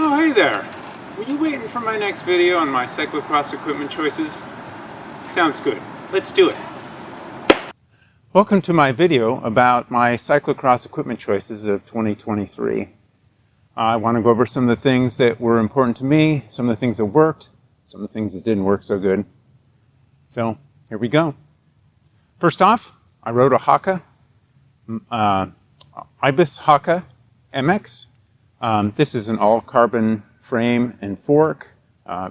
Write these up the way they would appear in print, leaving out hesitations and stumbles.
Oh, hey there! Were you waiting for my next video on my cyclocross equipment choices? Sounds good. Let's do it! Welcome to my video about my cyclocross equipment choices of 2023. I want to go over some of the things that were important to me, some of the things that worked, some of the things that didn't work so good. So, here we go. First off, I rode a Hakka, Ibis Hakka MX. This is an all-carbon frame and fork.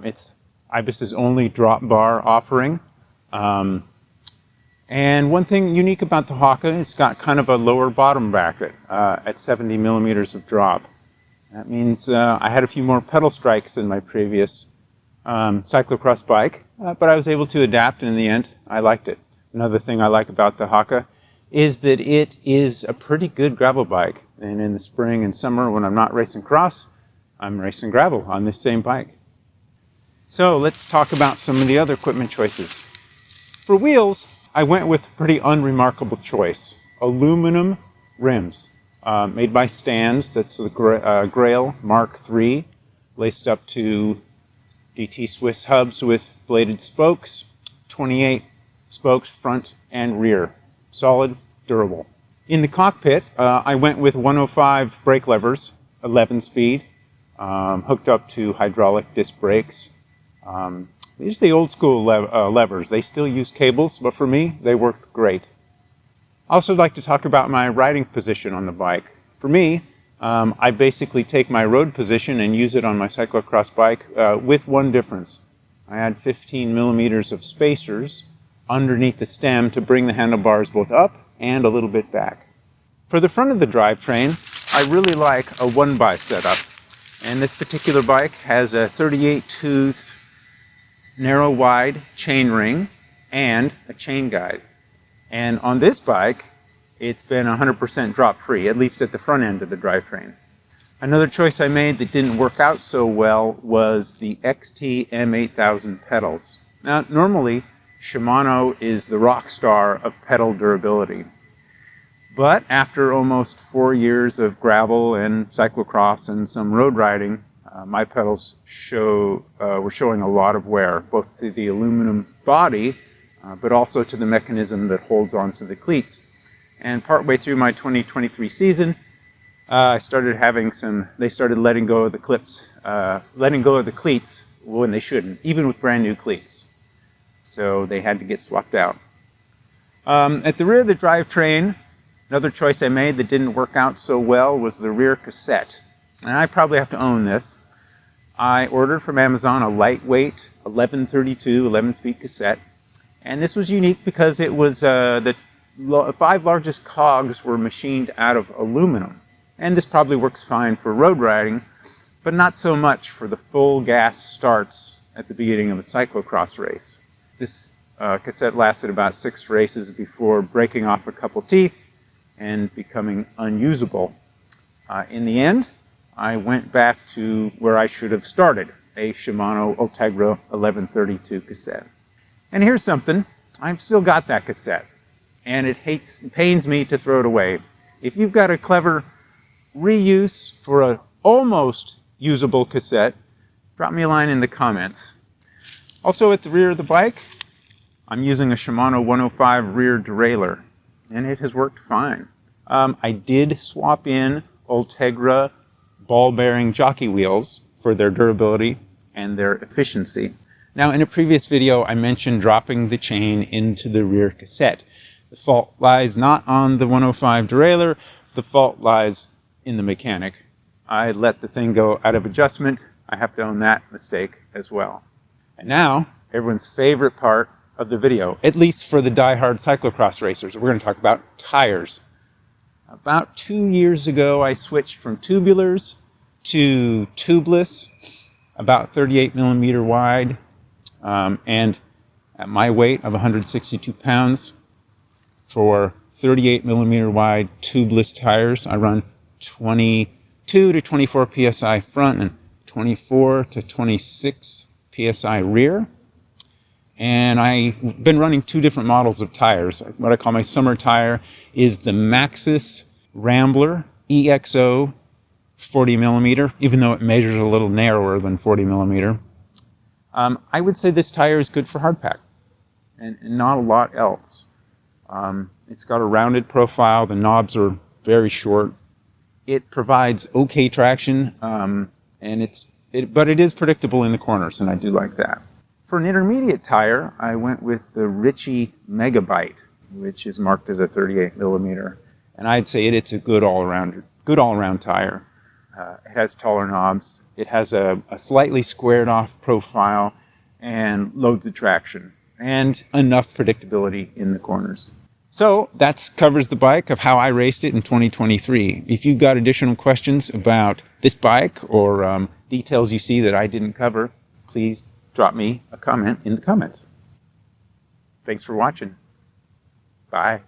It's Ibis's only drop bar offering. And one thing unique about the Hakka, it's got kind of a lower bottom bracket at 70 millimeters of drop. That means I had a few more pedal strikes than my previous cyclocross bike, but I was able to adapt, and in the end, I liked it. Another thing I like about the Hakka is that it is a pretty good gravel bike. And in the spring and summer, when I'm not racing cross, I'm racing gravel on this same bike. So let's talk about some of the other equipment choices. For wheels, I went with a pretty unremarkable choice. Aluminum rims, made by Stan's. That's the Grail Mark III, laced up to DT Swiss hubs with bladed spokes, 28 spokes front and rear. Solid, durable. In the cockpit, I went with 105 brake levers, 11 speed, hooked up to hydraulic disc brakes. These are the old school levers. They still use cables, but for me, they worked great. I also like to talk about my riding position on the bike. For me, I basically take my road position and use it on my cyclocross bike with one difference. I add 15 millimeters of spacers underneath the stem to bring the handlebars both up and a little bit back. For the front of the drivetrain, I really like a 1x setup. And this particular bike has a 38-tooth narrow wide chainring and a chain guide. And on this bike, it's been 100% drop free, at least at the front end of the drivetrain. Another choice I made that didn't work out so well was the XT-m8000 pedals. Now, normally, Shimano is the rock star of pedal durability. But after almost 4 years of gravel and cyclocross and some road riding, my pedals were showing a lot of wear, both to the aluminum body, but also to the mechanism that holds onto the cleats. And partway through my 2023 season, they started letting go of the cleats when they shouldn't, even with brand new cleats. So they had to get swapped out. At the rear of the drivetrain, another choice I made that didn't work out so well was the rear cassette. And I probably have to own this. I ordered from Amazon a lightweight 1132 11-speed cassette. And this was unique because it was the 5 largest cogs were machined out of aluminum. And this probably works fine for road riding, but not so much for the full gas starts at the beginning of a cyclocross race. This cassette lasted about 6 races before breaking off a couple teeth and becoming unusable. In the end, I went back to where I should have started, a Shimano Ultegra 1132 cassette. And here's something, I've still got that cassette, and it pains me to throw it away. If you've got a clever reuse for an almost usable cassette, drop me a line in the comments. Also at the rear of the bike, I'm using a Shimano 105 rear derailleur, and it has worked fine. I did swap in Ultegra ball bearing jockey wheels for their durability and their efficiency. Now, in a previous video, I mentioned dropping the chain into the rear cassette. The fault lies not on the 105 derailleur, the fault lies in the mechanic. I let the thing go out of adjustment. I have to own that mistake as well. And now, everyone's favorite part of the video, at least for the die-hard cyclocross racers, we're going to talk about tires. About 2 years ago, I switched from tubulars to tubeless, about 38 millimeter wide, and at my weight of 162 pounds, for 38 millimeter wide tubeless tires, I run 22 to 24 psi front and 24 to 26 psi rear. And I've been running 2 different models of tires. What I call my summer tire is the Maxxis Rambler EXO 40 millimeter, even though it measures a little narrower than 40 millimeter. I would say this tire is good for hardpack and not a lot else. It's got a rounded profile. The knobs are very short. It provides okay traction, but it is predictable in the corners, and I do like that. For an intermediate tire, I went with the Ritchey Megabite, which is marked as a 38 millimeter, and I'd say it's a good all-around tire. It has taller knobs. It has a slightly squared off profile and loads of traction and enough predictability in the corners. So that covers the bike of how I raced it in 2023. If you've got additional questions about this bike or details you see that I didn't cover, please drop me a comment in the comments. Thanks for watching. Bye.